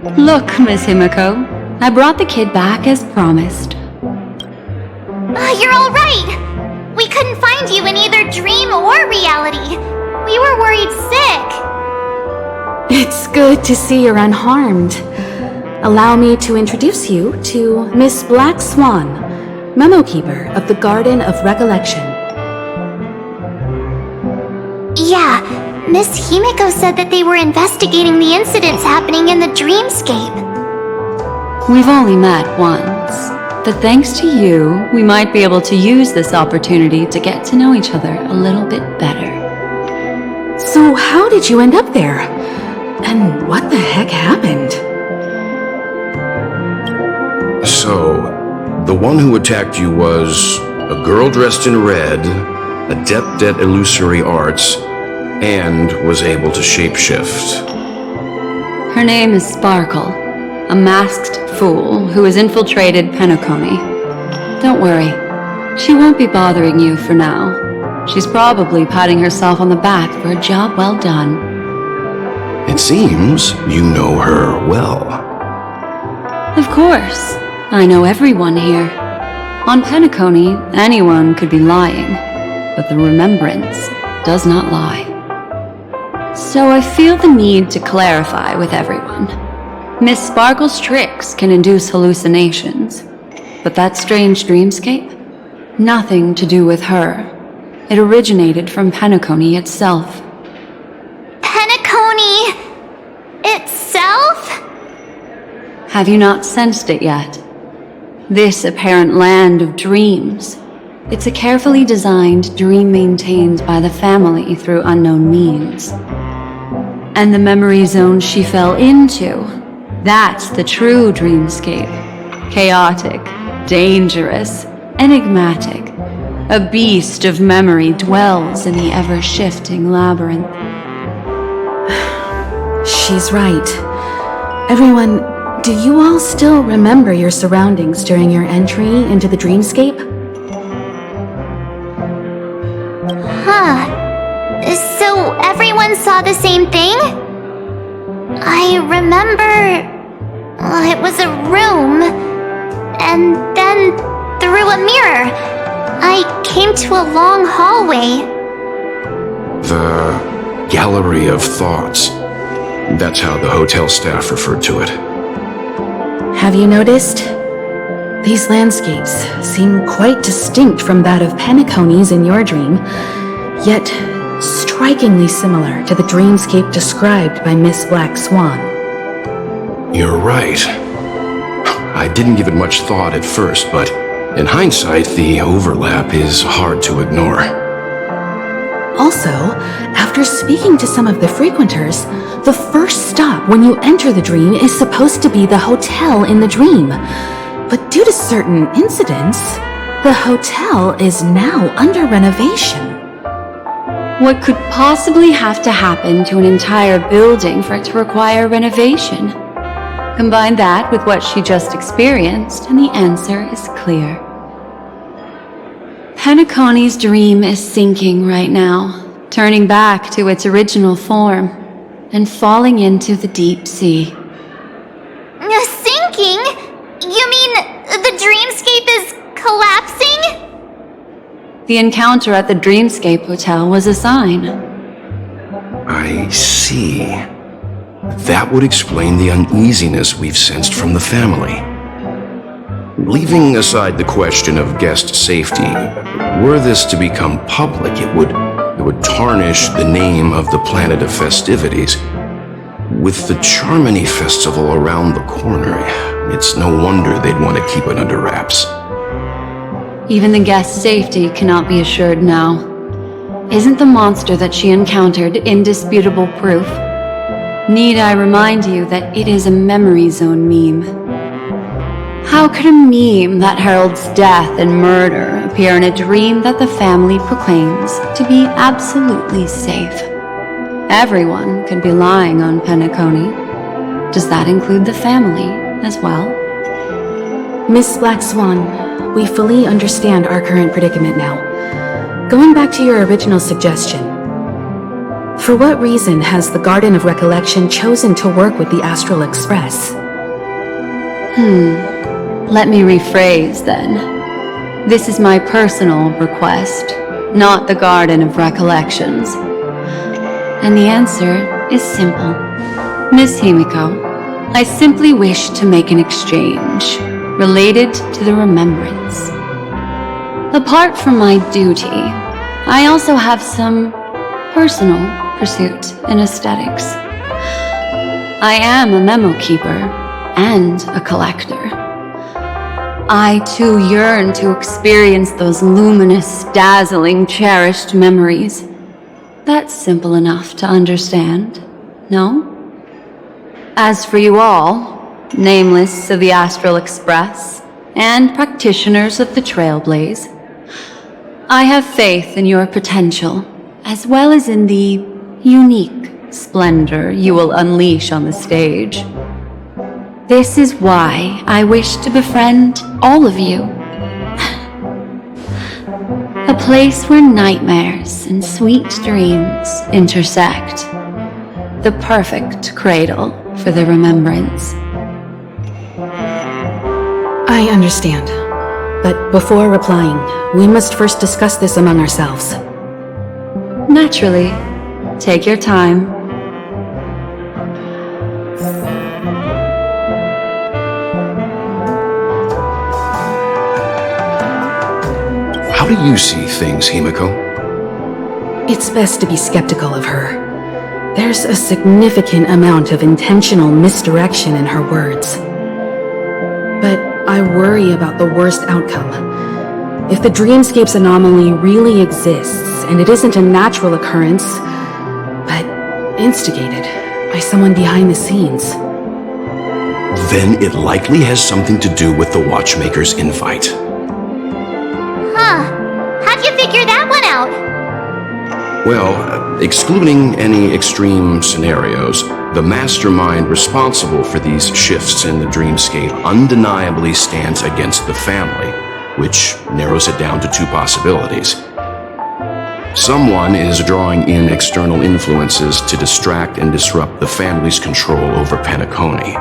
Look, Miss Himiko, I brought the kid back as promised. You're all right! We couldn't find you in either dream or reality. We were worried sick. It's good to see you're unharmed. Allow me to introduce you to Miss Black Swan, Memo Keeper of the Garden of Recollection. Yeah, Miss Himiko said that they were investigating the incidents happening in the dreamscape. We've only met once, but thanks to you, we might be able to use this opportunity to get to know each other a little bit better. So how did you end up there? And what the heck happened? So, the one who attacked you was a girl dressed in red, adept at illusory arts, and was able to shapeshift. Her name is Sparkle, a masked fool who has infiltrated Penacony. Don't worry, she won't be bothering you for now. She's probably patting herself on the back for a job well done. It seems you know her well. Of course, I know everyone here. On Penacony, anyone could be lying, but the remembrance does not lie. So I feel the need to clarify with everyone. Miss Sparkle's tricks can induce hallucinations, but that strange dreamscape? Nothing to do with her. It originated from Penacony itself. Penacony itself? Have you not sensed it yet? This apparent land of dreams. It's a carefully designed dream maintained by the family through unknown means. And the memory zone she fell into, that's the true dreamscape. Chaotic, dangerous, enigmatic. A beast of memory dwells in the ever-shifting labyrinth. She's right. Everyone, do you all still remember your surroundings during your entry into the dreamscape? Huh. So everyone saw the same thing? I remember... it was a room. And then, through a mirror, I came to a long hallway. The Gallery of Thoughts. That's how the hotel staff referred to it. Have you noticed? These landscapes seem quite distinct from that of Penacony's in your dream, yet strikingly similar to the dreamscape described by Miss Black Swan. You're right. I didn't give it much thought at first, but in hindsight, the overlap is hard to ignore. Also, after speaking to some of the frequenters, the first stop when you enter the dream is supposed to be the hotel in the dream. But due to certain incidents, the hotel is now under renovation. What could possibly have to happen to an entire building for it to require renovation? Combine that with what she just experienced, and the answer is clear. Penacony's dream is sinking right now, turning back to its original form, and falling into the deep sea. Sinking? You mean the dreamscape is collapsing? The encounter at the Dreamscape Hotel was a sign. I see. That would explain the uneasiness we've sensed from the family. Leaving aside the question of guest safety, were this to become public, it would tarnish the name of the planet of festivities. With the Charmony Festival around the corner, it's no wonder they'd want to keep it under wraps. Even the guest's safety cannot be assured now. Isn't the monster that she encountered indisputable proof? Need I remind you that it is a memory zone meme? How could a meme that heralds death and murder appear in a dream that the family proclaims to be absolutely safe? Everyone could be lying on Penacony. Does that include the family as well? Miss Black Swan, we fully understand our current predicament now. Going back to your original suggestion. For what reason has the Garden of Recollection chosen to work with the Astral Express? Let me rephrase then. This is my personal request, not the Garden of Recollections. And the answer is simple. Miss Himiko, I simply wish to make an exchange related to the remembrance. Apart from my duty, I also have some personal pursuit in aesthetics. I am a memo keeper and a collector. I too yearn to experience those luminous, dazzling, cherished memories. That's simple enough to understand, no? As for you all, nameless of the Astral Express and practitioners of the Trailblaze, I have faith in your potential, as well as in the unique splendor you will unleash on the stage. This is why I wish to befriend all of you. A place where nightmares and sweet dreams intersect. The perfect cradle for the remembrance. I understand. But before replying, we must first discuss this among ourselves. Naturally. Take your time. How do you see things, Himiko? It's best to be skeptical of her. There's a significant amount of intentional misdirection in her words. But I worry about the worst outcome. If the dreamscape's anomaly really exists, and it isn't a natural occurrence, but instigated by someone behind the scenes, Then it likely has something to do with the Watchmaker's invite. Huh. How'd you figure that one out? Well, excluding any extreme scenarios, the mastermind responsible for these shifts in the dreamscape undeniably stands against the family, which narrows it down to two possibilities. Someone is drawing in external influences to distract and disrupt the family's control over Penacony.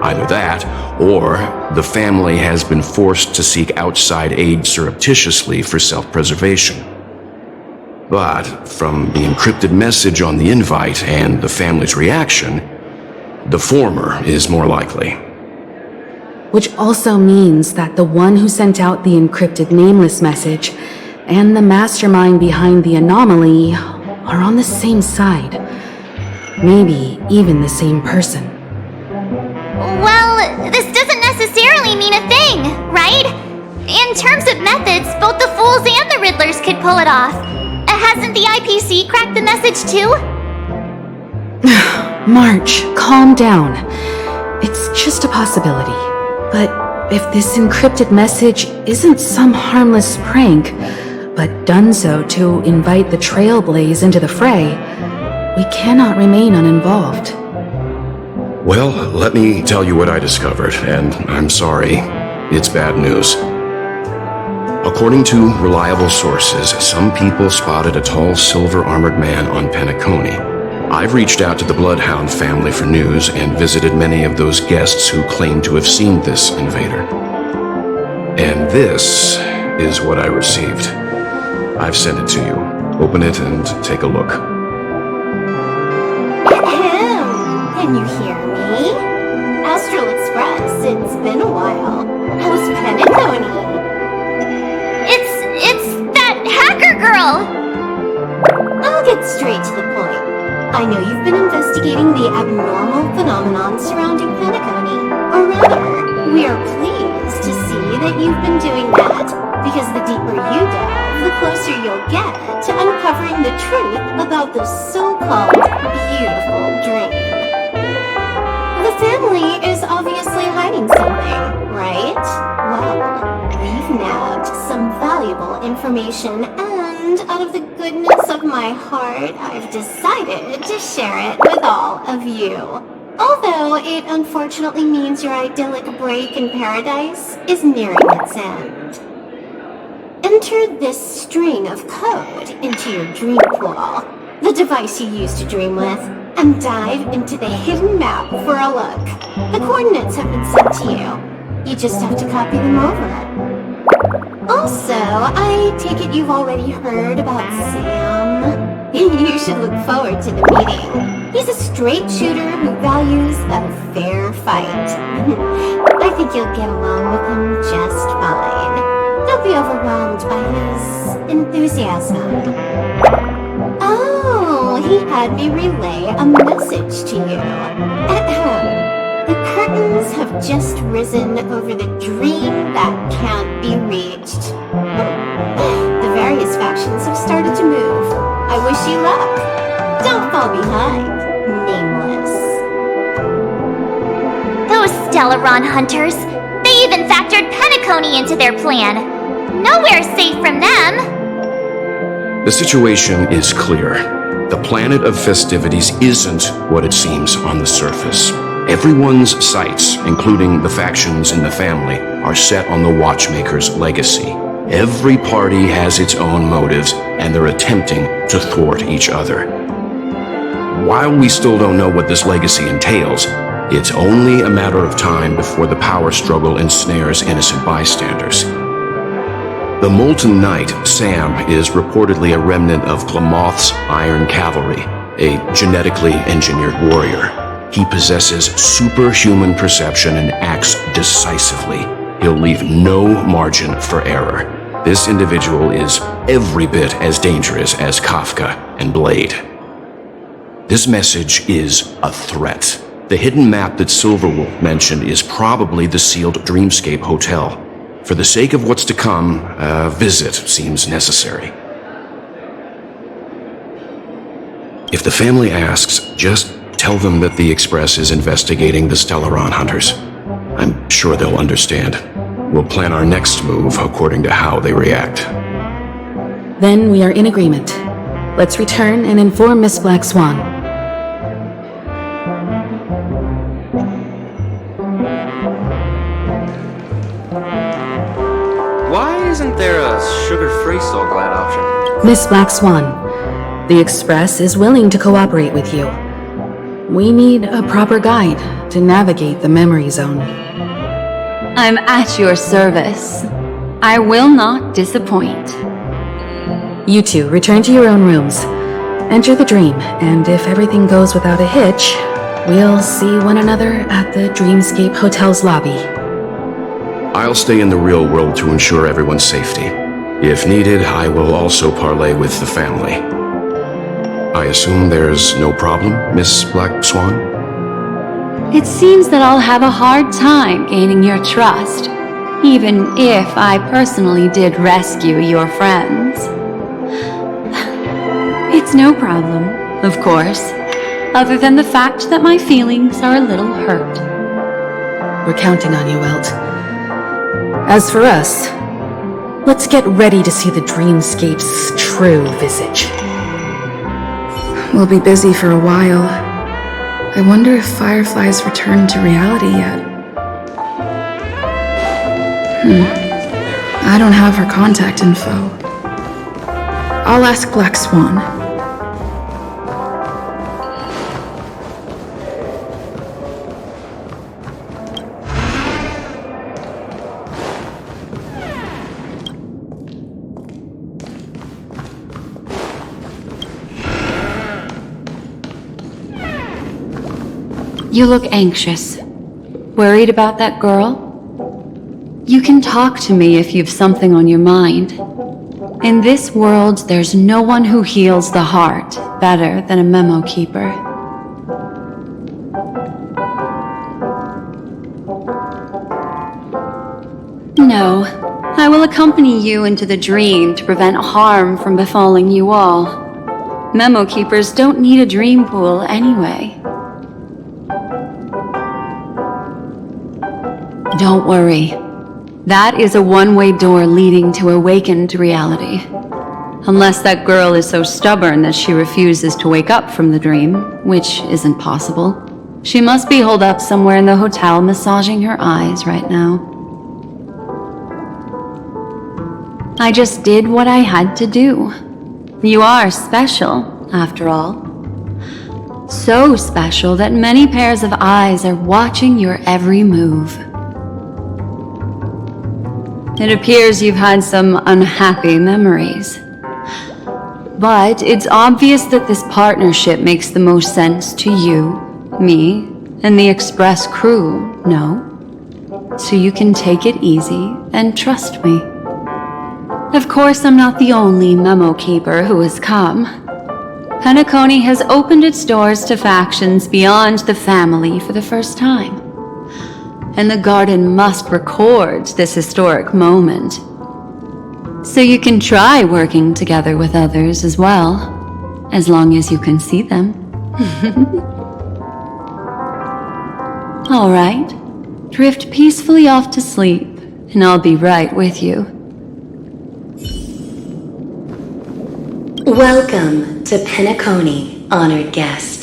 Either that, or the family has been forced to seek outside aid surreptitiously for self-preservation. But from the encrypted message on the invite and the family's reaction, the former is more likely. which also means that the one who sent out the encrypted nameless message and the mastermind behind the anomaly are on the same side. Maybe even the same person. Well, this doesn't necessarily mean a thing, right? In terms of methods, both the Fools and the Riddlers could pull it off. Hasn't the IPC cracked the message too? March, calm down. It's just a possibility. But if this encrypted message isn't some harmless prank, but done so to invite the Trailblaze into the fray, we cannot remain uninvolved. Well, let me tell you what I discovered, and I'm sorry, it's bad news. According to reliable sources, some people spotted a tall silver-armored man on Penacony. I've reached out to the Bloodhound family for news and visited many of those guests who claim to have seen this invader. And this is what I received. I've sent it to you. Open it and take a look. Ahem. Can you hear me? Astral Express, it's been a while. How's Penacony? It's that hacker girl! I'll get straight to the point. I know you've been investigating the abnormal phenomenon surrounding Penacony. Or rather, we are pleased to see that you've been doing that, because the deeper you delve, the closer you'll get to uncovering the truth about this so-called beautiful dream. The family is obviously hiding something, right? Well, we've nabbed some valuable information, and out of the goodness of my heart, I've decided to share it with all of you. Although it unfortunately means your idyllic break in paradise is nearing its end. Enter this string of code into your dream pool. the device you use to dream with, and dive into the hidden map for a look. The coordinates have been sent to you. You just have to copy them over. Also, I take it you've already heard about Sam. You should look forward to the meeting. He's a straight shooter who values a fair fight. I think you'll get along with him just fine. Don't be overwhelmed by his enthusiasm. Oh, he had me relay a message to you. Ahem. The curtains have just risen over the dream that can't be reached. The various factions have started to move. I wish you luck. Don't fall behind, nameless. Those Stellaron hunters. They even factored Penacony into their plan. Nowhere's safe from them. The situation is clear. The planet of festivities isn't what it seems on the surface. Everyone's sights, including the factions in the family, are set on the Watchmaker's legacy. Every party has its own motives, and they're attempting to thwart each other. While we still don't know what this legacy entails, it's only a matter of time before the power struggle ensnares innocent bystanders. The Molten Knight, Sam, is reportedly a remnant of Glamoth's Iron Cavalry, a genetically engineered warrior. He possesses superhuman perception and acts decisively. He'll leave no margin for error. This individual is every bit as dangerous as Kafka and Blade. This message is a threat. The hidden map that Silverwolf mentioned is probably the sealed Dreamscape Hotel. For the sake of what's to come, a visit seems necessary. If the family asks, just tell them that the Express is investigating the Stellaron hunters. I'm sure they'll understand. We'll plan our next move according to how they react. Then we are in agreement. Let's return and inform Miss Black Swan. Why isn't there a sugar-free Soul Glad option? Miss Black Swan, the Express is willing to cooperate with you. We need a proper guide to navigate the memory zone. I'm at your service. I will not disappoint. You two return to your own rooms. Enter the dream, and if everything goes without a hitch, we'll see one another at the Dreamscape Hotel's lobby. I'll stay in the real world to ensure everyone's safety. If needed, I will also parley with the family. I assume there's no problem, Miss Black Swan? It seems that I'll have a hard time gaining your trust, even if I personally did rescue your friends. It's no problem, of course, other than the fact that my feelings are a little hurt. We're counting on you, Welt. As for us, let's get ready to see the Dreamscape's true visage. We'll be busy for a while. I wonder if Firefly's returned to reality yet. I don't have her contact info. I'll ask Black Swan. You look anxious. Worried about that girl? You can talk to me if you've something on your mind. In this world, there's no one who heals the heart better than a memo keeper. No, I will accompany you into the dream to prevent harm from befalling you all. Memo keepers don't need a dream pool anyway. Don't worry. That is a one-way door leading to awakened reality. Unless that girl is so stubborn that she refuses to wake up from the dream, which isn't possible. She must be holed up somewhere in the hotel massaging her eyes right now. I just did what I had to do. You are special, after all. So special that many pairs of eyes are watching your every move. It appears you've had some unhappy memories. But it's obvious that this partnership makes the most sense to you, me, and the Express crew, no? So you can take it easy and trust me. Of course, I'm not the only memo keeper who has come. Penacony has opened its doors to factions beyond the family for the first time. And the garden must record this historic moment. So you can try working together with others as well, as long as you can see them. All right, drift peacefully off to sleep, and I'll be right with you. Welcome to Penacony, honored guest.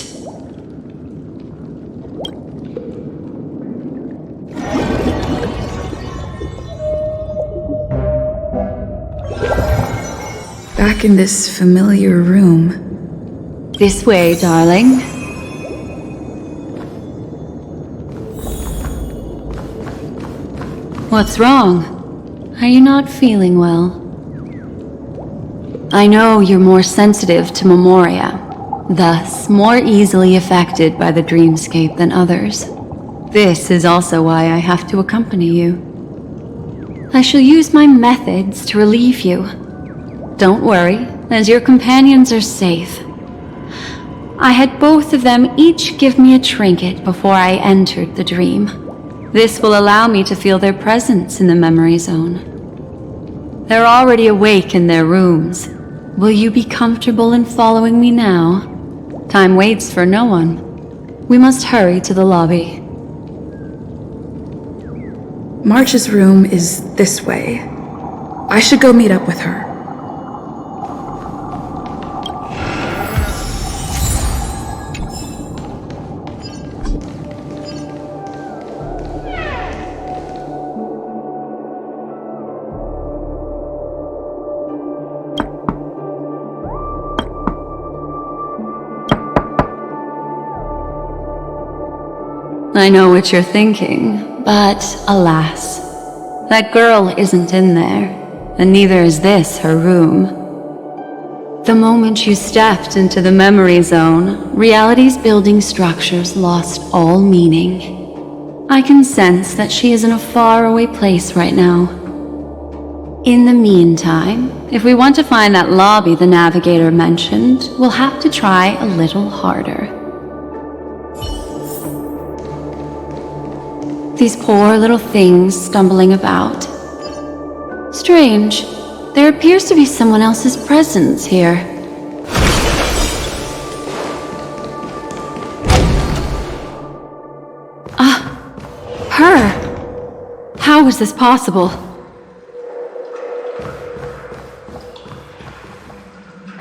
Back in this familiar room. This way, darling. What's wrong? Are you not feeling well? I know you're more sensitive to memoria, thus more easily affected by the dreamscape than others. This is also why I have to accompany you. I shall use my methods to relieve you. Don't worry, as your companions are safe. I had both of them each give me a trinket before I entered the dream. This will allow me to feel their presence in the memory zone. They're already awake in their rooms. Will you be comfortable in following me now? Time waits for no one. We must hurry to the lobby. March's room is this way. I should go meet up with her. I know what you're thinking, but alas, that girl isn't in there, and neither is this her room. The moment you stepped into the memory zone, reality's building structures lost all meaning. I can sense that she is in a faraway place right now. In the meantime, if we want to find that lobby the navigator mentioned, we'll have to try a little harder. These poor little things stumbling about. Strange. There appears to be someone else's presence here. Her! How is this possible?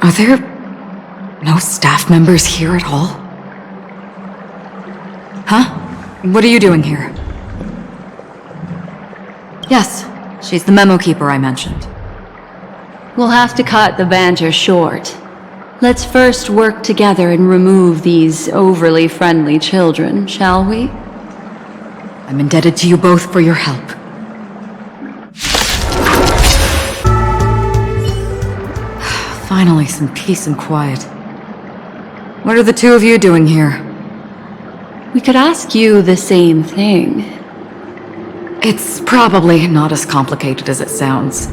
Are there no staff members here at all? Huh? What are you doing here? Yes, she's the memo keeper I mentioned. We'll have to cut the banter short. Let's first work together and remove these overly friendly children, shall we? I'm indebted to you both for your help. Finally, some peace and quiet. What are the two of you doing here? We could ask you the same thing. It's probably not as complicated as it sounds.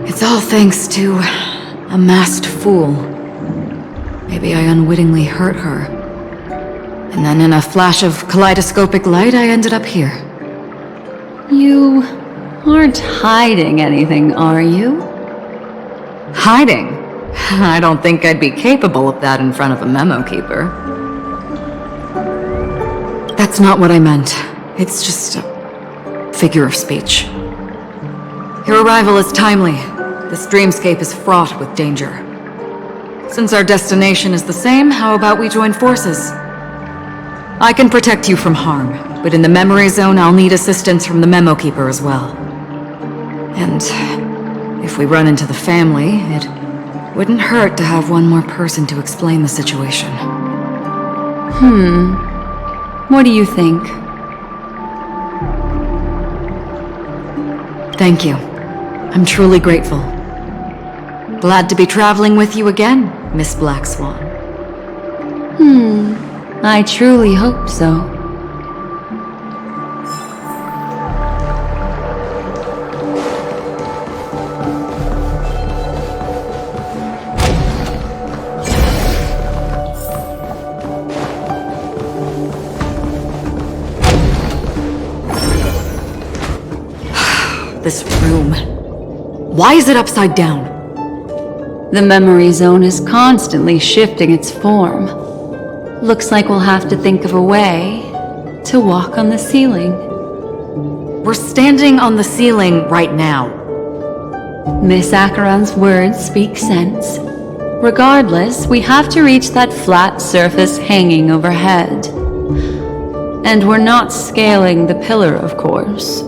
It's all thanks to a masked fool. Maybe I unwittingly hurt her. And then in a flash of kaleidoscopic light, I ended up here. You aren't hiding anything, are you? Hiding? I don't think I'd be capable of that in front of a memo keeper. That's not what I meant. It's just a figure of speech. Your arrival is timely. This dreamscape is fraught with danger. Since our destination is the same, how about we join forces? I can protect you from harm, but in the memory zone I'll need assistance from the memo keeper as well. And if we run into the family, it Wouldn't hurt to have one more person to explain the situation. What do you think? Thank you. I'm truly grateful. Glad to be traveling with you again, Miss Black Swan. I truly hope so. This room. Why is it upside down? The memory zone is constantly shifting its form. Looks like we'll have to think of a way to walk on the ceiling. We're standing on the ceiling right now. Miss Acheron's words speak sense. Regardless, we have to reach that flat surface hanging overhead. And we're not scaling the pillar, of course.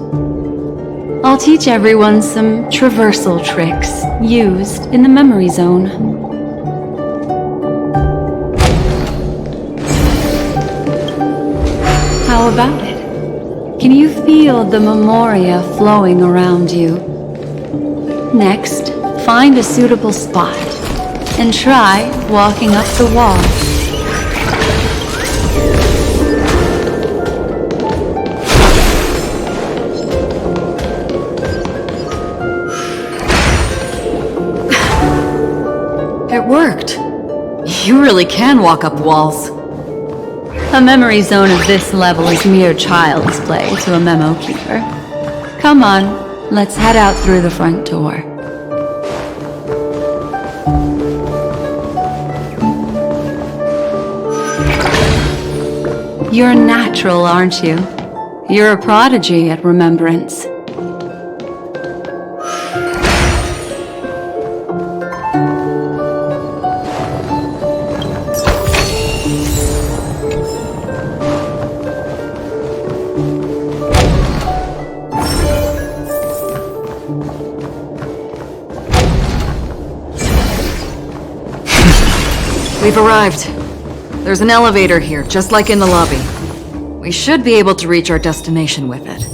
I'll teach everyone some traversal tricks used in the memory zone. How about it? Can you feel the memoria flowing around you? Next, find a suitable spot and try walking up the wall. It worked. You really can walk up walls. A memory zone of this level is mere child's play to a memo keeper. Come on, let's head out through the front door. You're natural, aren't you? You're a prodigy at remembrance. We've arrived. There's an elevator here, just like in the lobby. We should be able to reach our destination with it.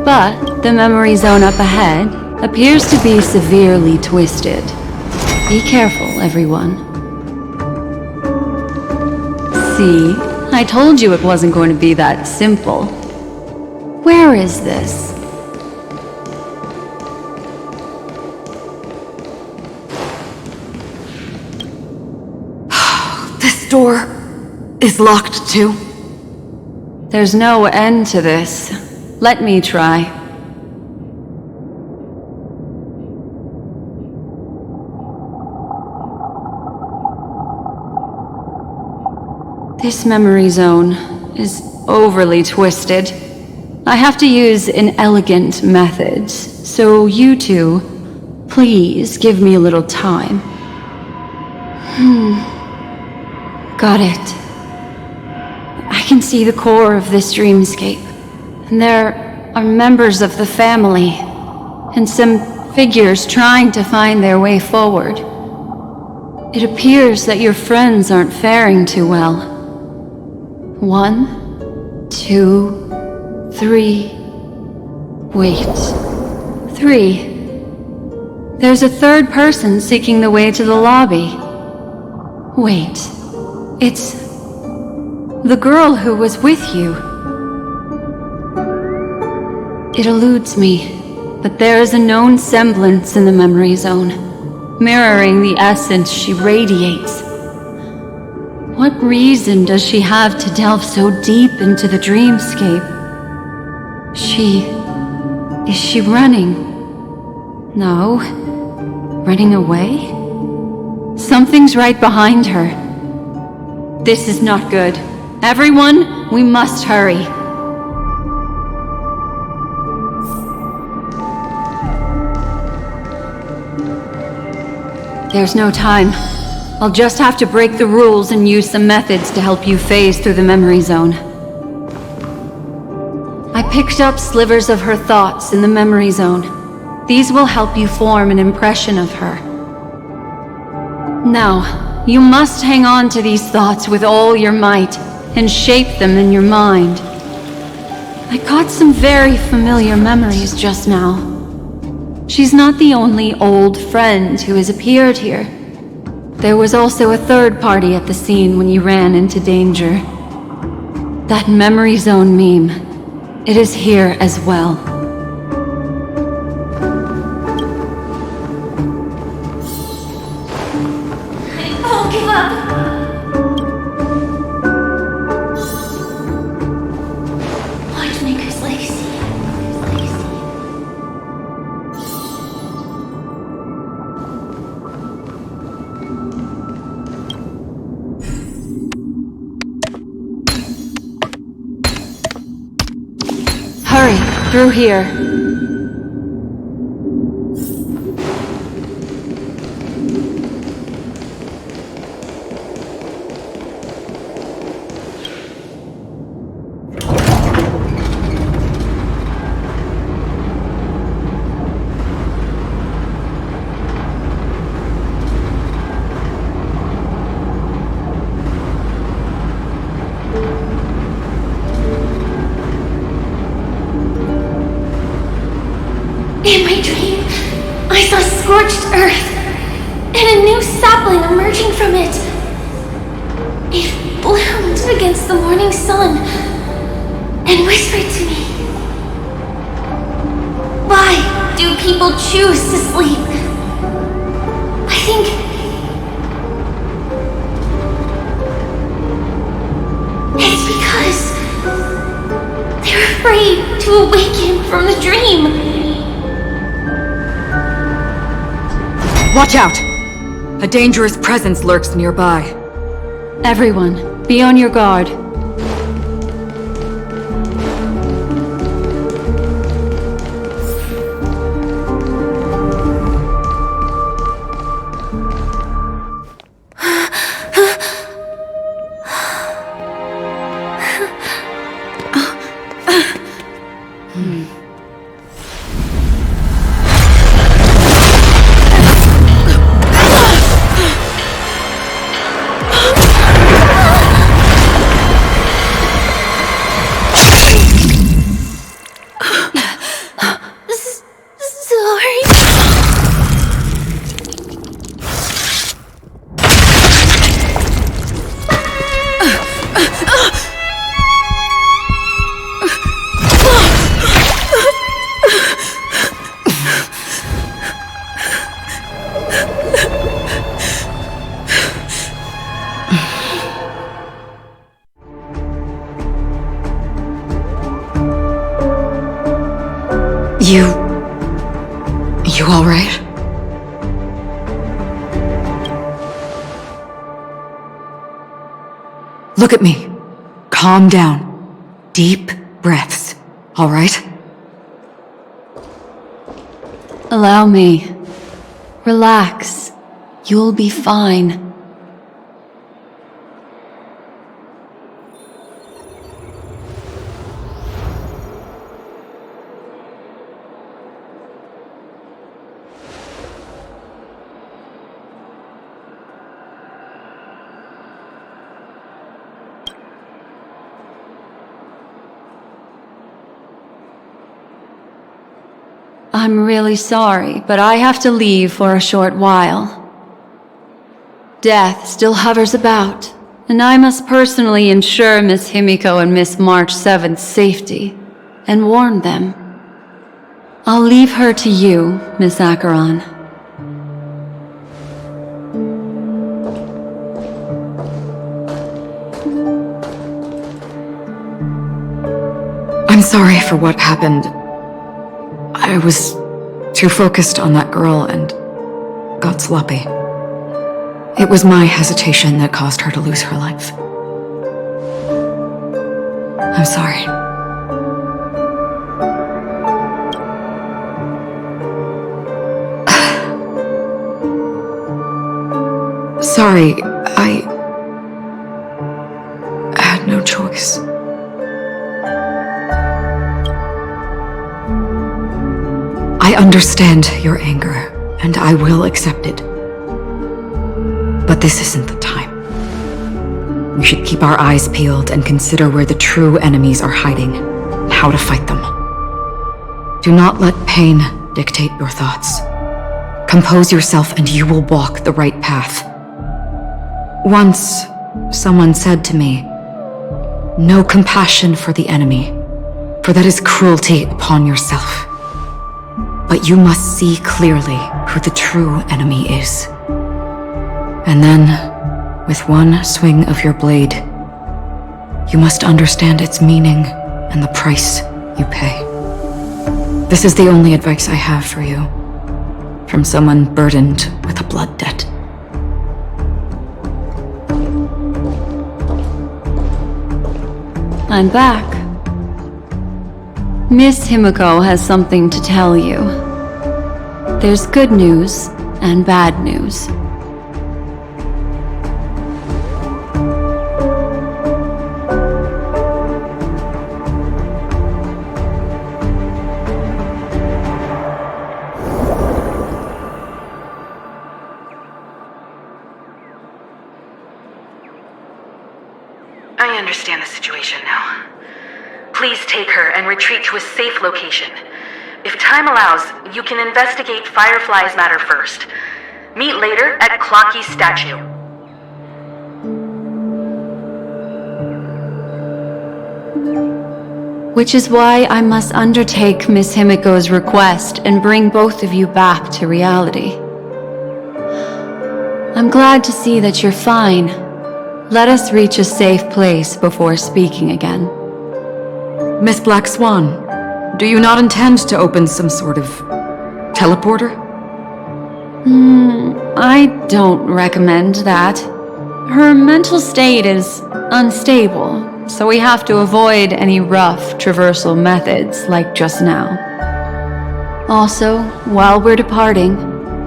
But the memory zone up ahead appears to be severely twisted. Be careful, everyone. See? I told you it wasn't going to be that simple. Where is this? This door is locked too. There's no end to this. Let me try. This memory zone is overly twisted. I have to use an elegant method, so you two, please give me a little time. Got it. I can see the core of this dreamscape, and there are members of the family, and some figures trying to find their way forward. It appears that your friends aren't faring too well. 1, 2, 3. Wait. 3. There's a third person seeking the way to the lobby. Wait. It's the girl who was with you. It eludes me, but there is a known semblance in the memory zone, mirroring the essence she radiates. What reason does she have to delve so deep into the dreamscape? Is she running? No. Running away? Something's right behind her. This is not good. Everyone, we must hurry. There's no time. I'll just have to break the rules and use some methods to help you phase through the memory zone. I picked up slivers of her thoughts in the memory zone. These will help you form an impression of her. Now, you must hang on to these thoughts with all your might and shape them in your mind. I caught some very familiar memories just now. She's not the only old friend who has appeared here. There was also a third party at the scene when you ran into danger. That memory zone meme. It is here as well. Don't give up! Watchmaker's legacy. Hurry, through here. In my dream, I saw scorched earth and a new sapling emerging from it. It bloomed against the morning sun and whispered to me, "Why do people choose to sleep?" I think it's because they're afraid to awaken from the dream. Watch out! A dangerous presence lurks nearby. Everyone, be on your guard. You all right? Look at me. Calm down. Deep breaths, all right? Allow me. Relax. You'll be fine. I'm really sorry, but I have to leave for a short while. Death still hovers about, and I must personally ensure Miss Himiko and Miss March 7th's safety, and warn them. I'll leave her to you, Miss Acheron. I'm sorry for what happened. I was too focused on that girl and got sloppy. It was my hesitation that caused her to lose her life. I'm sorry. Sorry, I had no choice. I understand your anger, and I will accept it. But this isn't the time. We should keep our eyes peeled and consider where the true enemies are hiding, and how to fight them. Do not let pain dictate your thoughts. Compose yourself and you will walk the right path. Once, someone said to me, "No compassion for the enemy, for that is cruelty upon yourself. But you must see clearly who the true enemy is. And then, with one swing of your blade, you must understand its meaning and the price you pay." This is the only advice I have for you, from someone burdened with a blood debt. I'm back. Miss Himiko has something to tell you. There's good news and bad news. I understand the situation now. Please take her and retreat to a safe location. If time allows, you can investigate Firefly's matter first. Meet later at Clocky's statue. Which is why I must undertake Miss Himiko's request and bring both of you back to reality. I'm glad to see that you're fine. Let us reach a safe place before speaking again. Miss Black Swan, do you not intend to open some sort of teleporter? I don't recommend that. Her mental state is unstable, so we have to avoid any rough traversal methods like just now. Also, while we're departing,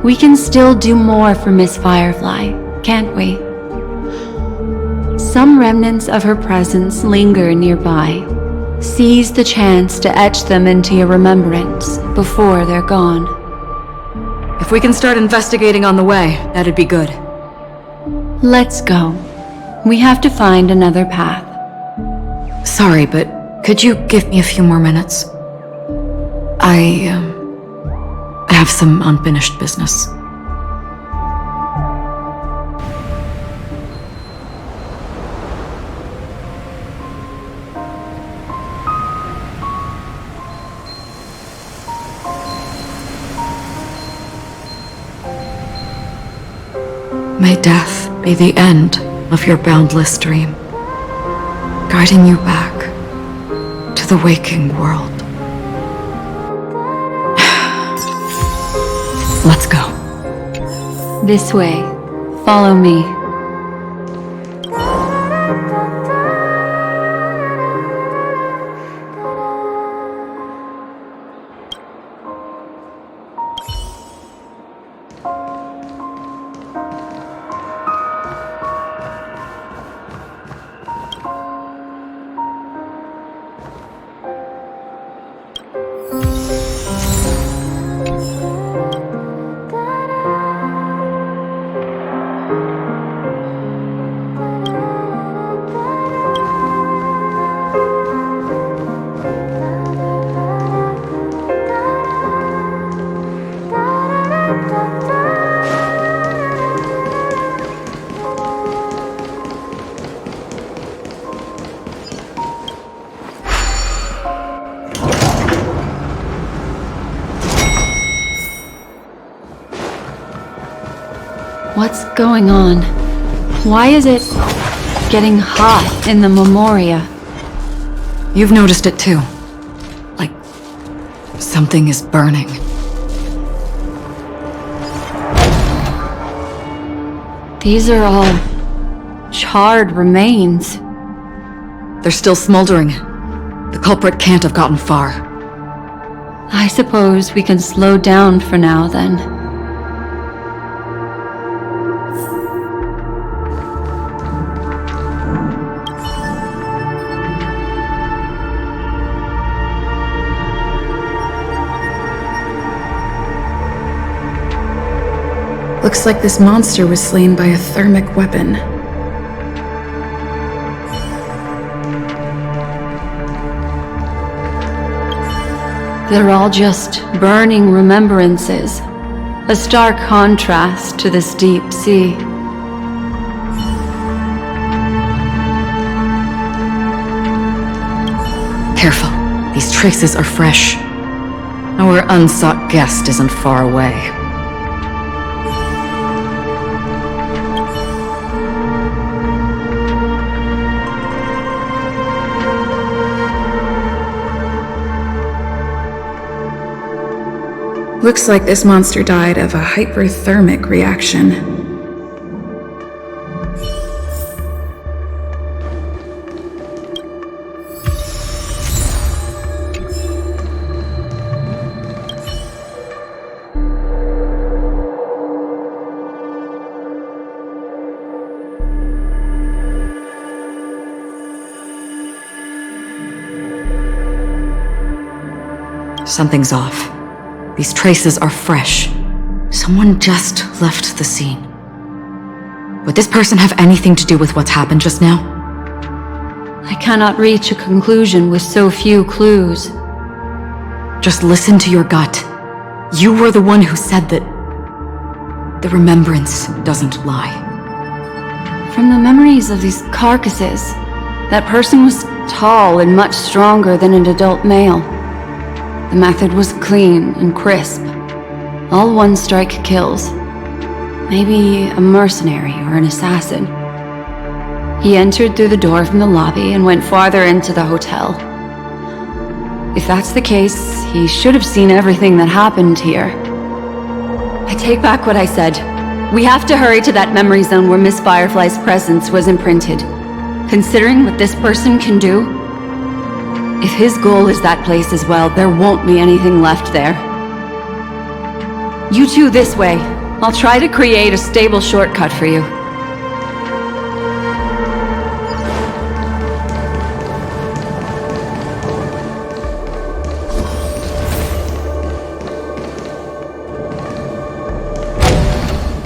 we can still do more for Miss Firefly, can't we? Some remnants of her presence linger nearby. Seize the chance to etch them into your remembrance before they're gone. If we can start investigating on the way, that'd be good. Let's go. We have to find another path. Sorry, but could you give me a few more minutes? I have some unfinished business. May death be the end of your boundless dream, guiding you back to the waking world. Let's go. This way. Follow me. What's going on? Why is it getting hot in the Memoria? You've noticed it too. Like, something is burning. These are all charred remains. They're still smoldering. The culprit can't have gotten far. I suppose we can slow down for now then. The Looks like this monster was slain by a thermic weapon. They're all just burning remembrances, a stark contrast to this deep sea. Careful. These traces are fresh. Our unsought guest isn't far away. Looks like this monster died of a hyperthermic reaction. Something's off. These traces are fresh. Someone just left the scene. Would this person have anything to do with what's happened just now? I cannot reach a conclusion with so few clues. Just listen to your gut. You were the one who said that the remembrance doesn't lie. From the memories of these carcasses, that person was tall and much stronger than an adult male. The method was clean and crisp. All one-strike kills. Maybe a mercenary or an assassin. He entered through the door from the lobby and went farther into the hotel. If that's the case, he should have seen everything that happened here. I take back what I said. We have to hurry to that memory zone where Miss Firefly's presence was imprinted. Considering what this person can do, if his goal is that place as well, there won't be anything left there. You two this way. I'll try to create a stable shortcut for you.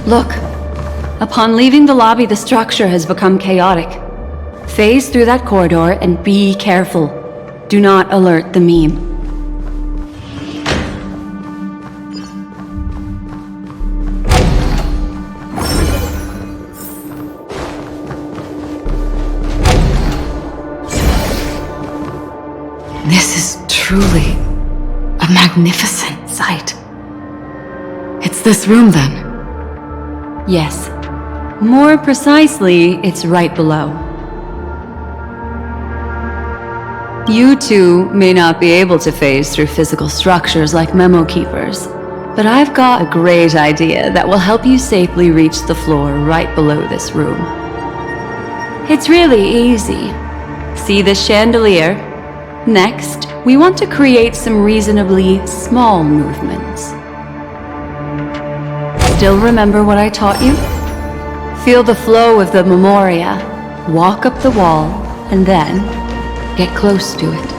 Look. Upon leaving the lobby, the structure has become chaotic. Phase through that corridor and be careful. Do not alert the meme. This is truly a magnificent sight. It's this room, then? Yes. More precisely, it's right below. You two may not be able to phase through physical structures like memo keepers, but I've got a great idea that will help you safely reach the floor right below this room. It's really easy. See this chandelier? Next, we want to create some reasonably small movements. Still remember what I taught you? Feel the flow of the memoria, walk up the wall, and then get close to it.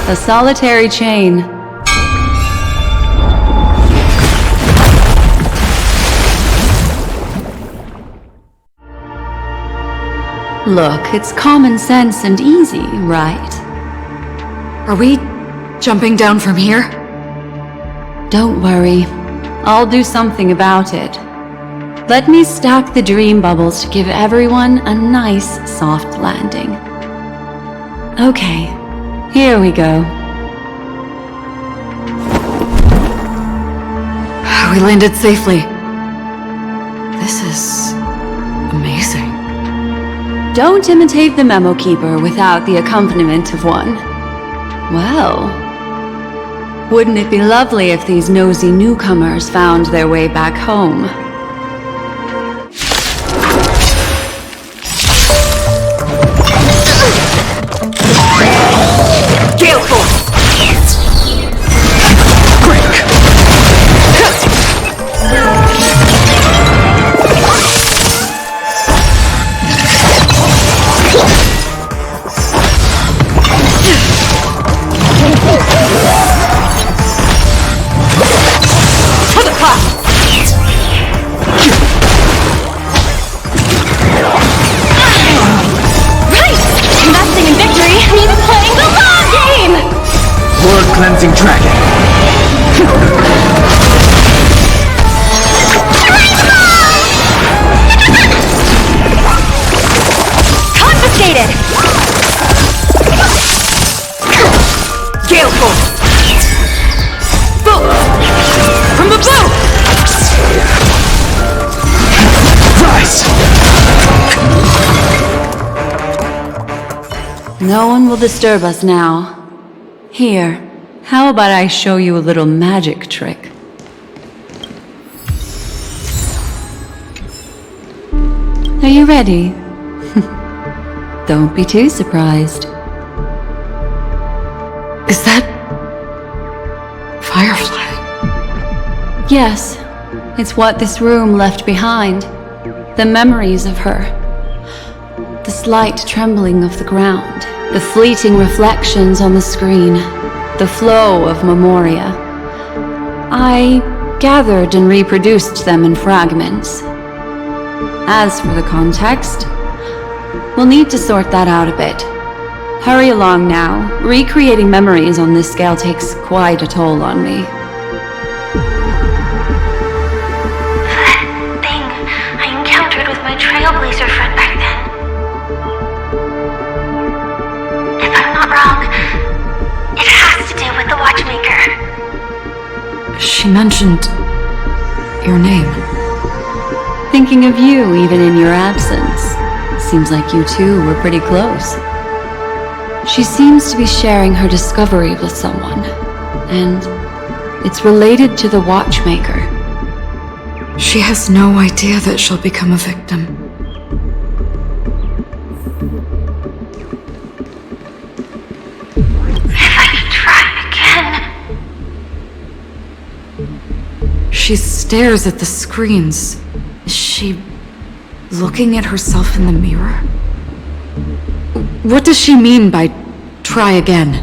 A solitary chain. Look, it's common sense and easy, right? Are we jumping down from here? Don't worry. I'll do something about it. Let me stack the dream bubbles to give everyone a nice, soft landing. Okay, here we go. We landed safely. This is amazing. Don't imitate the memo keeper without the accompaniment of one. Well, wouldn't it be lovely if these nosy newcomers found their way back home? Gale Force! Cleansing dragon. Confiscated! Gale Force! Boom! From the bow! Rise! No one will disturb us now. Here, how about I show you a little magic trick? Are you ready? Don't be too surprised. Is that... Firefly? Yes, it's what this room left behind. The memories of her. The slight trembling of the ground. The fleeting reflections on the screen. The flow of memoria. I gathered and reproduced them in fragments. As for the context, we'll need to sort that out a bit. Hurry along now. Recreating memories on this scale takes quite a toll on me. That thing I encountered with my trailblazer friend back then. If I'm not wrong, it has to do with the watchmaker. She mentioned... your name. Thinking of you even in your absence. Seems like you two were pretty close. She seems to be sharing her discovery with someone, and it's related to the watchmaker. She has no idea that she'll become a victim. If I could try again. She stares at the screens. Is she looking at herself in the mirror? What does she mean by try again?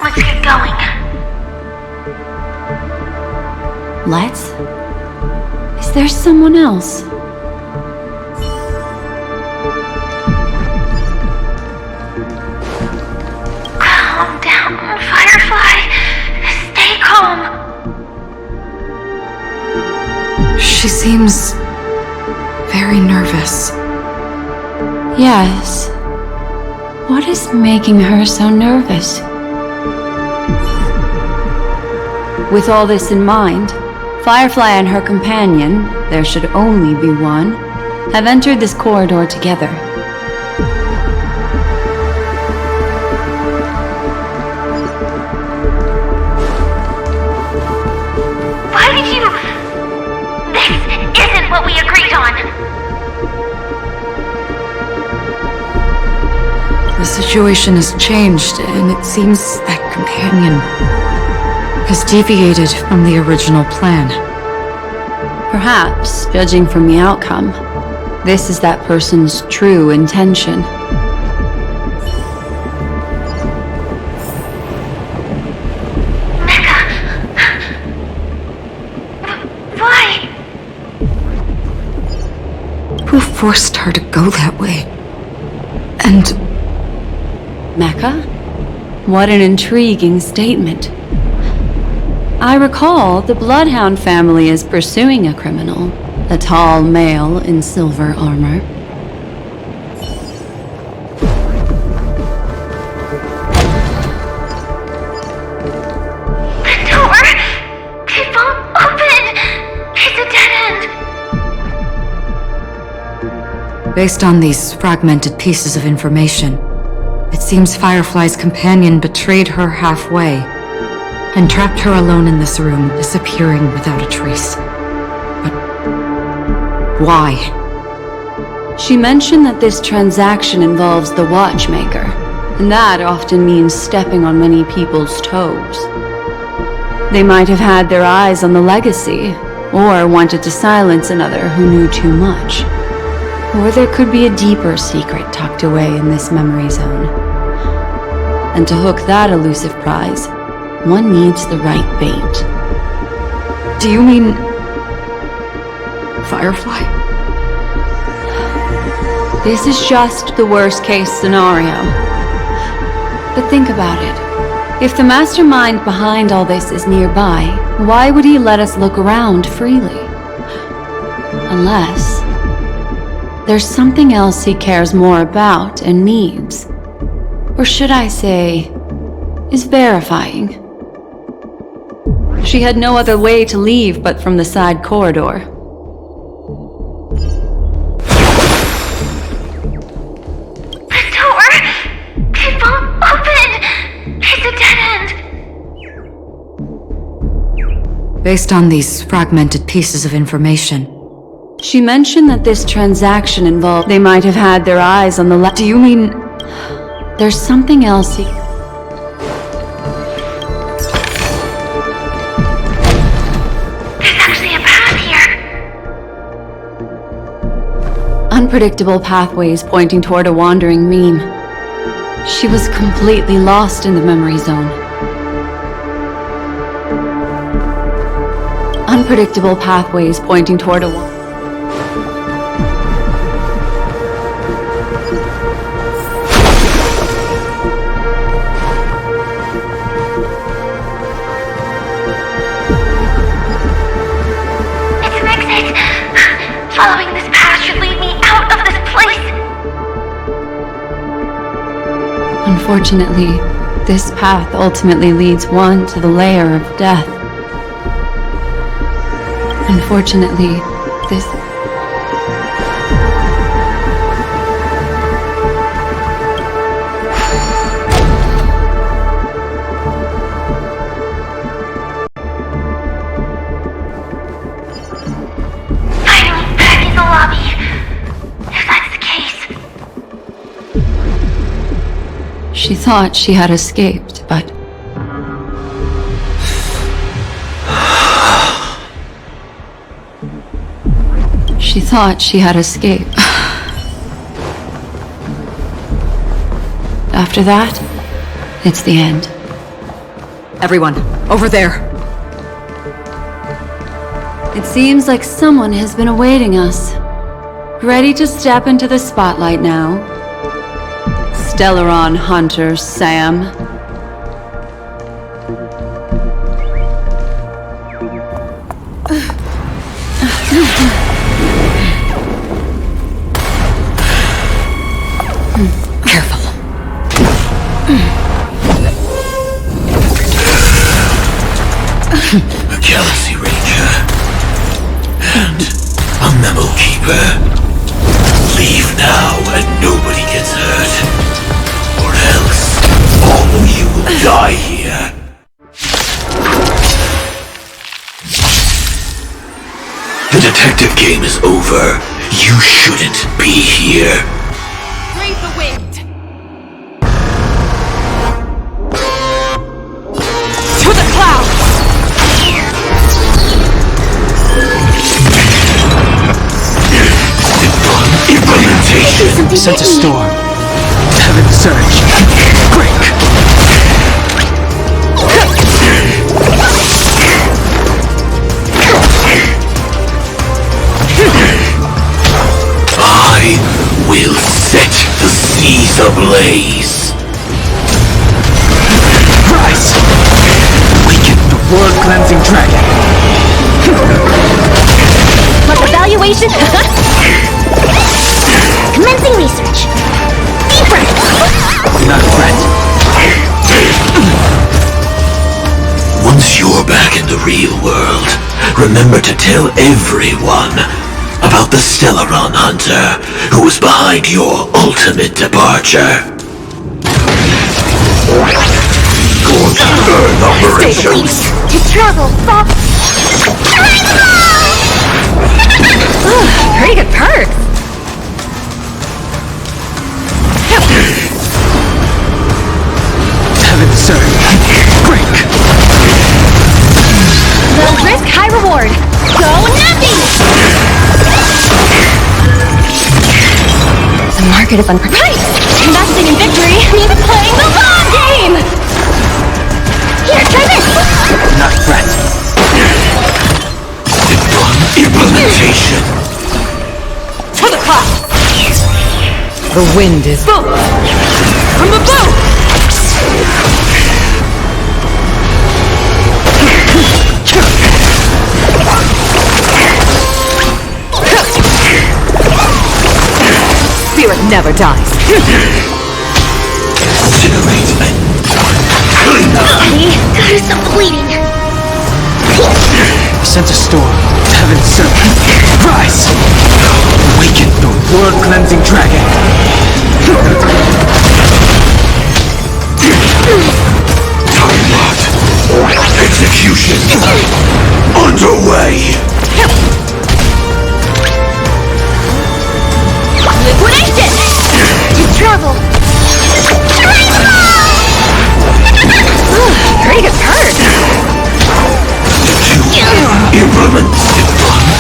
Let's get going. Let's? Is there someone else? Calm down, Firefly. Stay calm. She seems very nervous. Yes. What is making her so nervous? With all this in mind, Firefly and her companion, there should only be one, have entered this corridor together. Why did you... This isn't what we agreed on. The situation has changed, and it seems that companion has deviated from the original plan. Perhaps, judging from the outcome, this is that person's true intention. Why? forced her to go that way. And Mecca? What an intriguing statement. I recall the Bloodhound family is pursuing a criminal, a tall male in silver armor. The door! It won't open! It's a dead end! based on these fragmented pieces of information, it seems Firefly's companion betrayed her halfway and trapped her alone in this room, disappearing without a trace. But why? She mentioned that this transaction involves the watchmaker, and that often means stepping on many people's toes. They might have had their eyes on the legacy, or wanted to silence another who knew too much. Or there could be a deeper secret tucked away in this memory zone. And to hook that elusive prize, one needs the right bait. Do you mean Firefly? This is just the worst-case scenario. But think about it. If the mastermind behind all this is nearby, why would he let us look around freely? Unless there's something else he cares more about and needs. Or should I say, is verifying. She had no other way to leave but from the side corridor. Based on these fragmented pieces of information, she mentioned that this transaction involved they might have had their eyes on the Do you mean there's something else he... There's actually a path here. Unpredictable pathways pointing toward a wandering meme. She was completely lost in the memory zone. Unpredictable pathways pointing toward a... It's an exit. Following this path should lead me out of this place. Unfortunately, this path ultimately leads one to the lair of death. Unfortunately, this... Finally back in the lobby. If that's the case. She thought she had escaped, but... She thought she had escaped. After that, it's the end. everyone, over there. It seems like someone has been awaiting us. Ready to step into the spotlight now. Stellaron Hunter Sam. Careful. A Galaxy Ranger and a Memo Keeper. Leave now and nobody gets hurt, or else all of you will die here. The detective game is over. You shouldn't be here. Brave the wind! To the clouds! Implementation. Sense a storm. Heaven surge. Break. I city's ablaze. Rise! Weaken the world-cleansing dragon. Like evaluation? Commencing research. Deeper! Not threat. Once you're back in the real world, remember to tell everyone about the Stellaron Hunter who was behind your ultimate departure. Earth operations. To travel far. Pretty good perks. Heaven, sir. Break. Low risk, high reward. Go nothing! The market is unprepared. Investing in victory means playing the long game! Here, try this! Not threat. Implementation. To the clouds! The wind is boom! From the boat! Spirit never dies. Incinerate and clean up. Daddy, gotta stop bleeding. Sense a storm. Heaven, sir. Rise! Awaken the world-cleansing dragon. Time locked. Execution underway. Liquidation! To travel. Pretty good perk.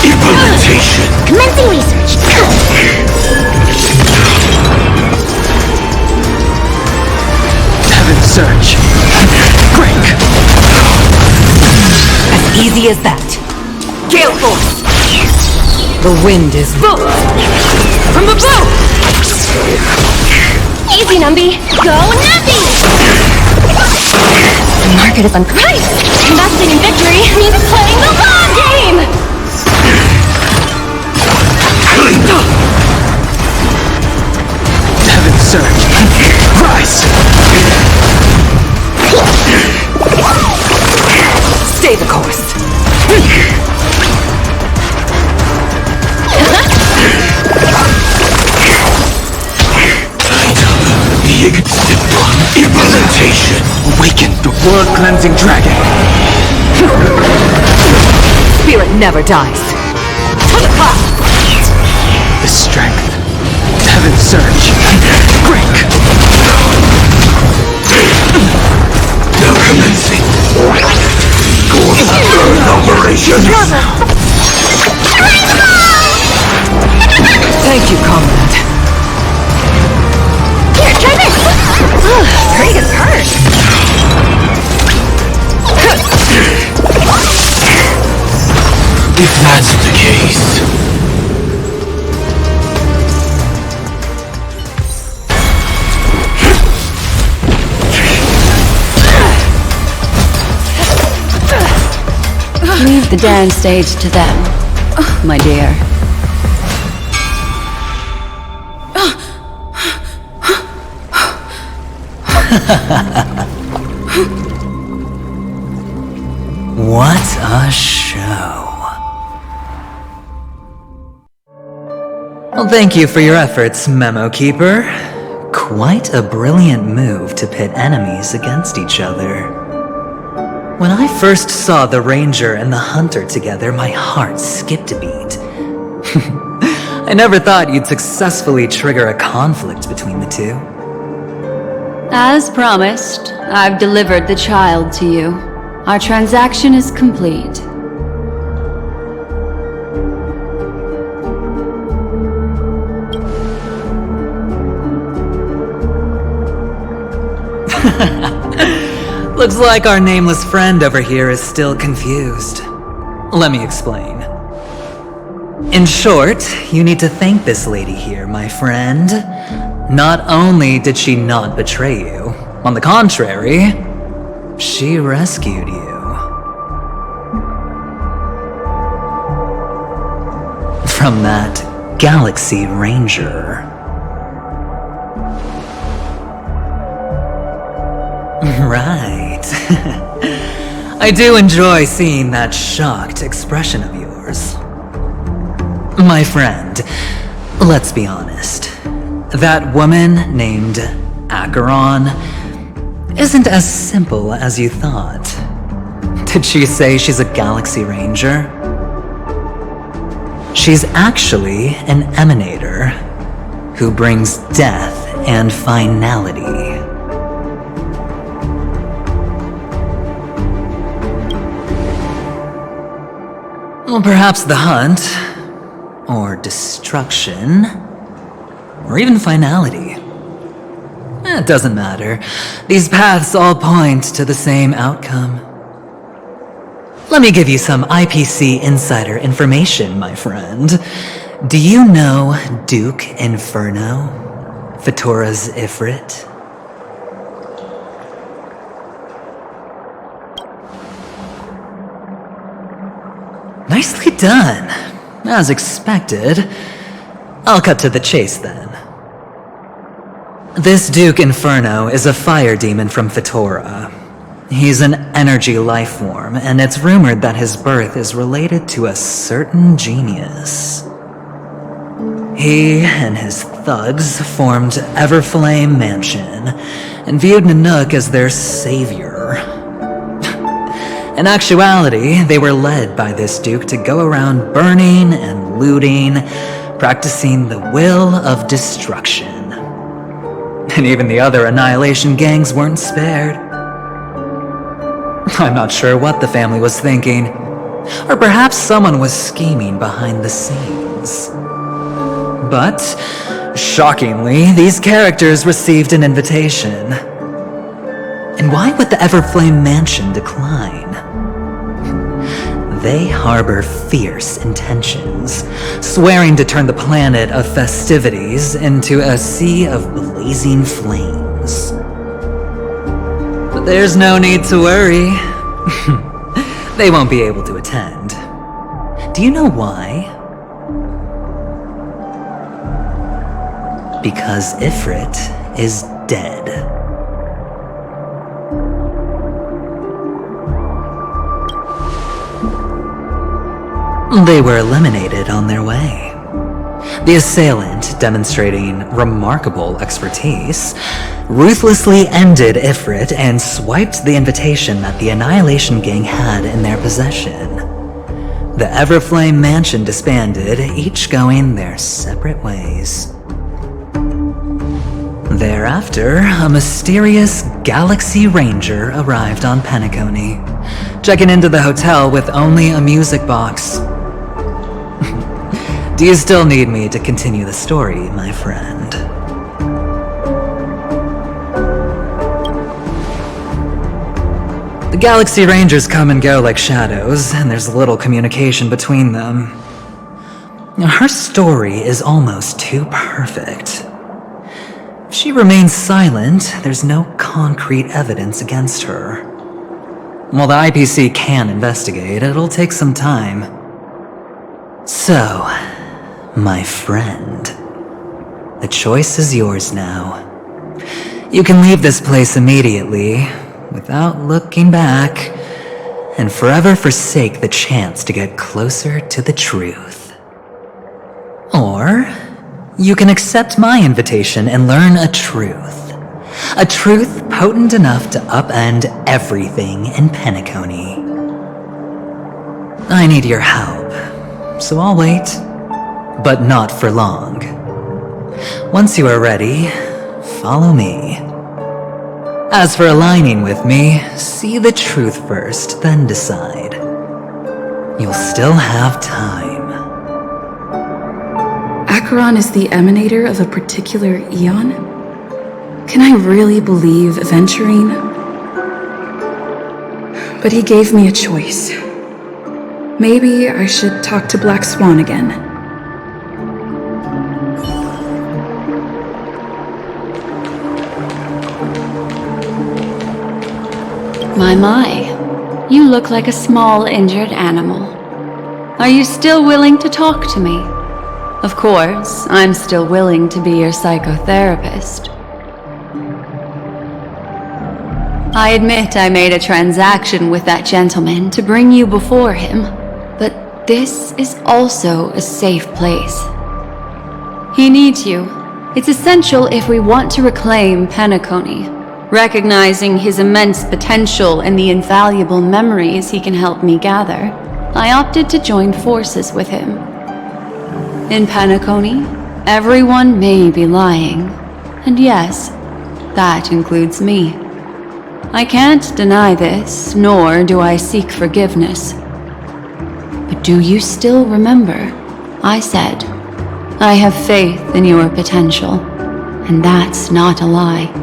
Implementation. Commencing research. Heaven surge. Break. As easy as that. Gale force. The wind is boom! From the boat! Easy, Numby. Go nothing! The market is unprepared. Investing in victory means playing the long game! Heaven surge. Rise! Stay the course. Implementation. Awaken the world-cleansing dragon. Spirit never dies. To the clouds! The strength. Heaven surge. Break. Now commencing. Earth operations. Thank you, comrade. Here, try this! Pretty good perk. If that's the case. Leave the dance stage to them, my dear. What a show. Well, thank you for your efforts, Memo Keeper. Quite a brilliant move to pit enemies against each other. When I first saw the Ranger and the Hunter together, my heart skipped a beat. I never thought you'd successfully trigger a conflict between the two. As promised, I've delivered the child to you. Our transaction is complete. Looks like our nameless friend over here is still confused. Let me explain. In short, you need to thank this lady here, my friend. Not only did she not betray you, on the contrary, she rescued you. From that Galaxy Ranger. Right. I do enjoy seeing that shocked expression of yours. My friend, let's be honest. That woman named Acheron isn't as simple as you thought. Did she say she's a Galaxy Ranger? She's actually an emanator who brings death and finality. Well, perhaps the hunt, or destruction, or even finality. It doesn't matter. These paths all point to the same outcome. Let me give you some IPC insider information, my friend. Do you know Duke Inferno? Fatora's Ifrit? Nicely done. As expected. I'll cut to the chase then. This Duke Inferno is a fire demon from Fatora. He's an energy life form, and it's rumored that his birth is related to a certain genius. He and his thugs formed Everflame Mansion, and viewed Nanook as their savior. In actuality, they were led by this Duke to go around burning and looting, practicing the will of destruction. And even the other Annihilation gangs weren't spared. I'm not sure what the family was thinking, or perhaps someone was scheming behind the scenes. But, shockingly, these characters received an invitation. And why would the Everflame Mansion decline? They harbor fierce intentions, swearing to turn the planet of festivities into a sea of blazing flames. But there's no need to worry. They won't be able to attend. Do you know why? Because Ifrit is dead. They were eliminated on their way. The assailant, demonstrating remarkable expertise, ruthlessly ended Ifrit and swiped the invitation that the Annihilation Gang had in their possession. The Everflame Mansion disbanded, each going their separate ways. Thereafter, a mysterious Galaxy Ranger arrived on Penacony, checking into the hotel with only a music box. Do you still need me to continue the story, my friend? The Galaxy Rangers come and go like shadows, and there's little communication between them. Her story is almost too perfect. If she remains silent, there's no concrete evidence against her. While the IPC can investigate, it'll take some time. So, my friend, the choice is yours now. You can leave this place immediately, without looking back, and forever forsake the chance to get closer to the truth. Or, you can accept my invitation and learn a truth. A truth potent enough to upend everything in Penacony. I need your help, so I'll wait. But not for long. Once you are ready, follow me. As for aligning with me, see the truth first, then decide. You'll still have time. Acheron is the emanator of a particular eon? Can I really believe venturing? But he gave me a choice. Maybe I should talk to Black Swan again. My, you look like a small injured animal. Are you still willing to talk to me? Of course, I'm still willing to be your psychotherapist. I admit I made a transaction with that gentleman to bring you before him, but this is also a safe place. He needs you. It's essential if we want to reclaim Penacony. Recognizing his immense potential and the invaluable memories he can help me gather, I opted to join forces with him. In Penacony, everyone may be lying, and yes, that includes me. I can't deny this, nor do I seek forgiveness. But do you still remember? I said, I have faith in your potential, and that's not a lie.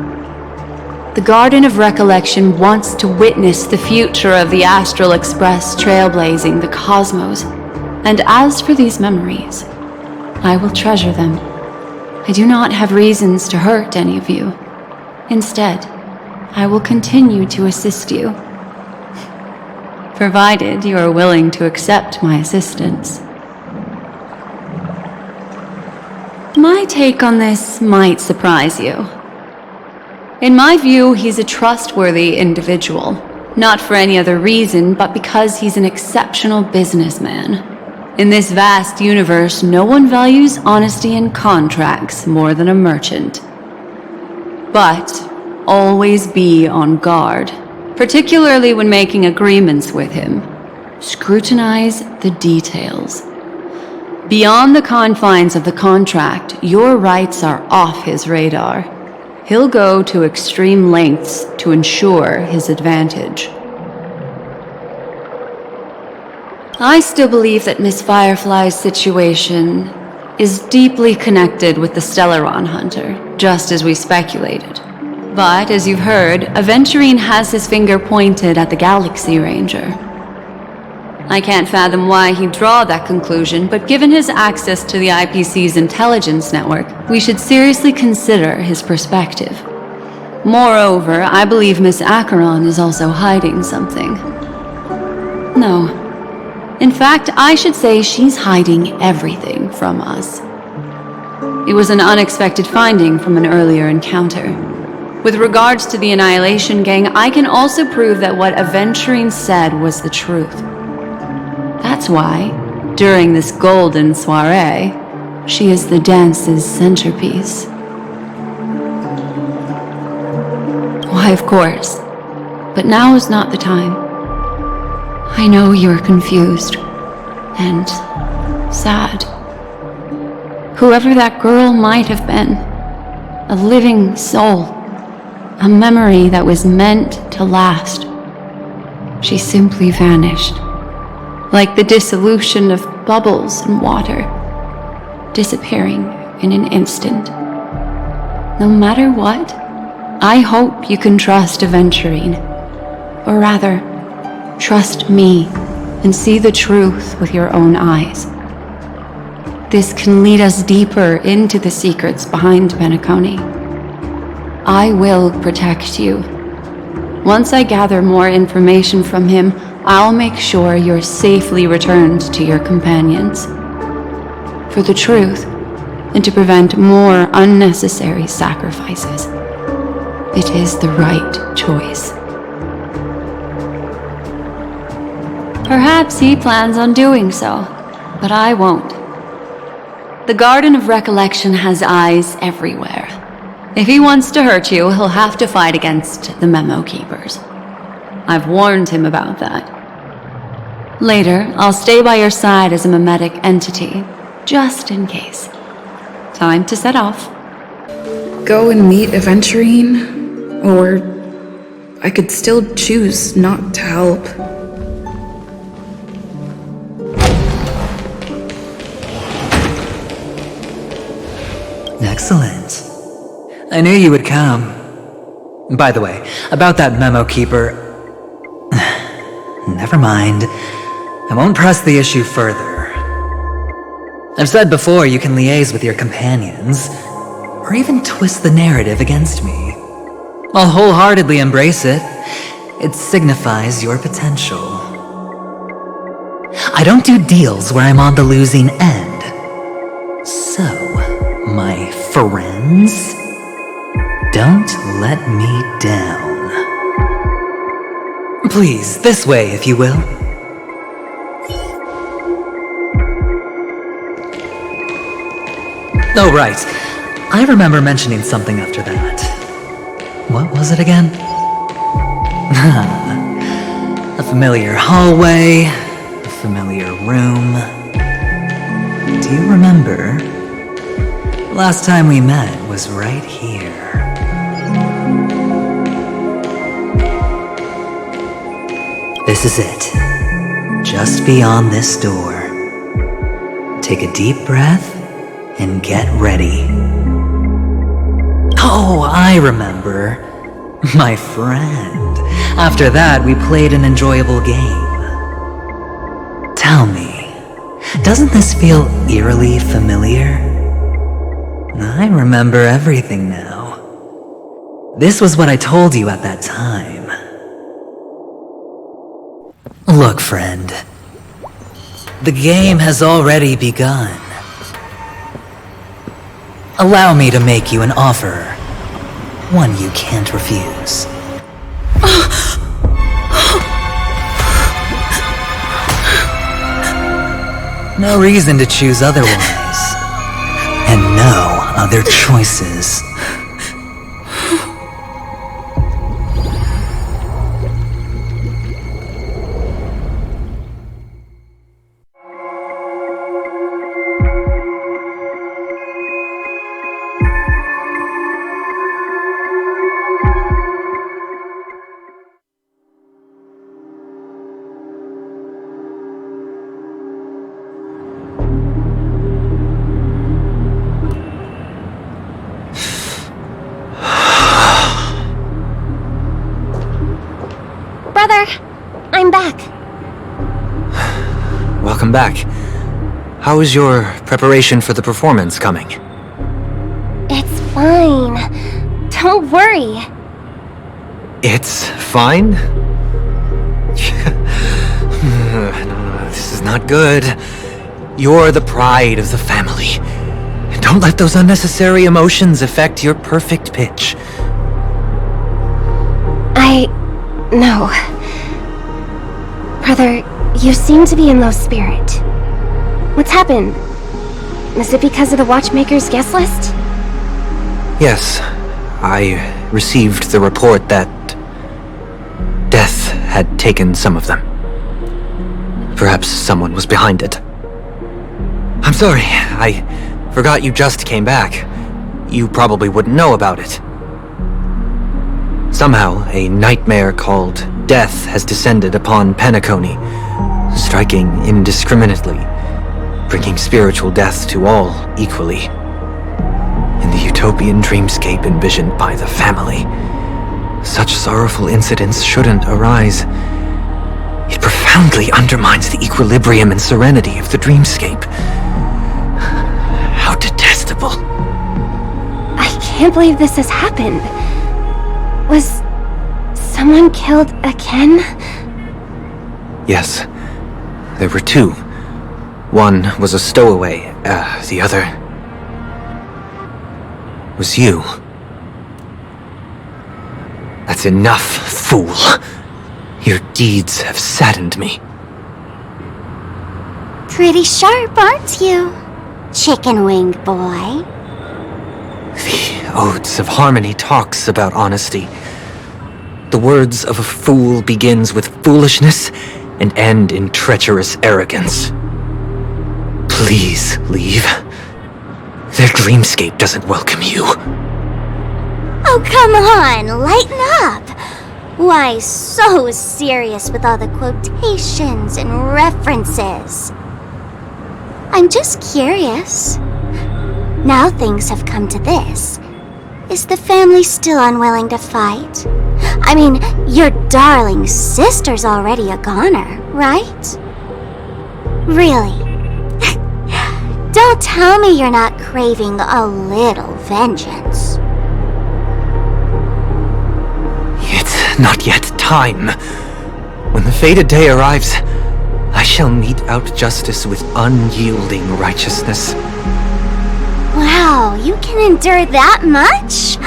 The Garden of Recollection wants to witness the future of the Astral Express trailblazing the cosmos, and as for these memories, I will treasure them. I do not have reasons to hurt any of you. Instead, I will continue to assist you, provided you are willing to accept my assistance. My take on this might surprise you. In my view, he's a trustworthy individual, not for any other reason, but because he's an exceptional businessman. In this vast universe, no one values honesty in contracts more than a merchant. But always be on guard, particularly when making agreements with him. Scrutinize the details. Beyond the confines of the contract, your rights are off his radar. He'll go to extreme lengths to ensure his advantage. I still believe that Miss Firefly's situation is deeply connected with the Stellaron Hunter, just as we speculated. But, as you've heard, Aventurine has his finger pointed at the Galaxy Ranger. I can't fathom why he'd draw that conclusion, but given his access to the IPC's intelligence network, we should seriously consider his perspective. Moreover, I believe Miss Acheron is also hiding something. No. In fact, I should say she's hiding everything from us. It was an unexpected finding from an earlier encounter. With regards to the Annihilation Gang, I can also prove that what Aventurine said was the truth. That's why, during this golden soiree, she is the dance's centerpiece. Why, of course. But now is not the time. I know you're confused and sad. Whoever that girl might have been, a living soul, a memory that was meant to last. She simply vanished, like the dissolution of bubbles in water, disappearing in an instant. No matter what, I hope you can trust Aventurine, or rather, trust me and see the truth with your own eyes. This can lead us deeper into the secrets behind Penacony. I will protect you. Once I gather more information from him, I'll make sure you're safely returned to your companions. For the truth, and to prevent more unnecessary sacrifices, it is the right choice. Perhaps he plans on doing so, but I won't. The Garden of Recollection has eyes everywhere. If he wants to hurt you, he'll have to fight against the Memo Keepers. I've warned him about that. Later, I'll stay by your side as a mimetic entity, just in case. Time to set off. Go and meet Aventurine, or I could still choose not to help. Excellent. I knew you would come. By the way, about that memo keeper... Never mind. I won't press the issue further. I've said before you can liaise with your companions, or even twist the narrative against me. I'll wholeheartedly embrace it. It signifies your potential. I don't do deals where I'm on the losing end. So, my friends, don't let me down. Please, this way, if you will. Oh, right. I remember mentioning something after that. What was it again? A familiar hallway, a familiar room. Do you remember? Last time we met was right here. This is it. Just beyond this door. Take a deep breath and get ready. Oh, I remember. My friend. After that, we played an enjoyable game. Tell me, doesn't this feel eerily familiar? I remember everything now. This was what I told you at that time. Look, friend. The game has already begun. Allow me to make you an offer. One you can't refuse. No reason to choose otherwise. And no other choices. I'm back. Welcome back. How is your preparation for the performance coming? It's fine. Don't worry. It's fine? No, this is not good. You're the pride of the family. Don't let those unnecessary emotions affect your perfect pitch. No. Brother, you seem to be in low spirit. What's happened? Is it because of the Watchmaker's guest list? Yes, I received the report that death had taken some of them. Perhaps someone was behind it. I'm sorry, I forgot you just came back. You probably wouldn't know about it. Somehow, a nightmare called death has descended upon Penacony, striking indiscriminately, bringing spiritual death to all equally. In the utopian dreamscape envisioned by the family, such sorrowful incidents shouldn't arise. It profoundly undermines the equilibrium and serenity of the dreamscape. How detestable. I can't believe this has happened. Was someone killed again? Yes. There were two. One was a stowaway, the other was you. That's enough, fool. Your deeds have saddened me. Pretty sharp, aren't you, chicken wing boy? The Odes of Harmony talks about honesty. The words of a fool begins with foolishness and end in treacherous arrogance. Please leave. Their dreamscape doesn't welcome you. Oh, come on, lighten up. Why so serious with all the quotations and references? I'm just curious. Now things have come to this. Is the family still unwilling to fight? I mean, your darling sister's already a goner, right? Really? Don't tell me you're not craving a little vengeance. It's not yet time. When the fated day arrives, I shall mete out justice with unyielding righteousness. Wow, you can endure that much?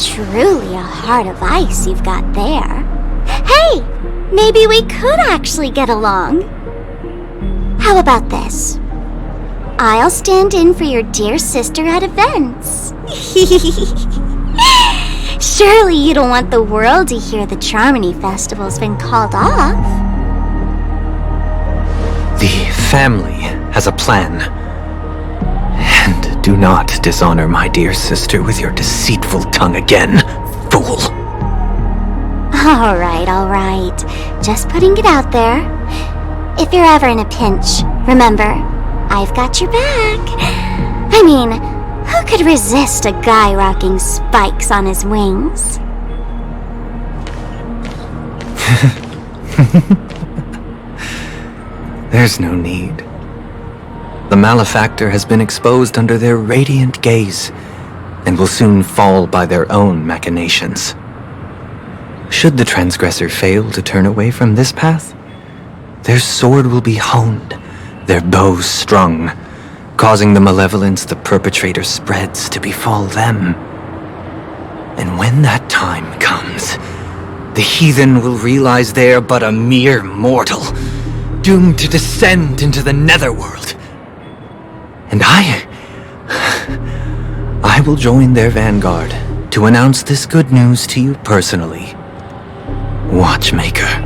Truly a heart of ice you've got there. Hey, maybe we could actually get along. How about this? I'll stand in for your dear sister at events. Surely you don't want the world to hear the Charmony Festival's been called off. The family has a plan. And do not dishonor my dear sister with your deceitful tongue again, fool. All right. Just putting it out there. If you're ever in a pinch, remember, I've got your back. I mean, who could resist a guy rocking spikes on his wings? There's no need. The malefactor has been exposed under their radiant gaze, and will soon fall by their own machinations. Should the transgressor fail to turn away from this path, their sword will be honed, their bow strung, causing the malevolence the perpetrator spreads to befall them. And when that time comes, the heathen will realize they are but a mere mortal, doomed to descend into the netherworld. And I will join their vanguard to announce this good news to you personally. Watchmaker.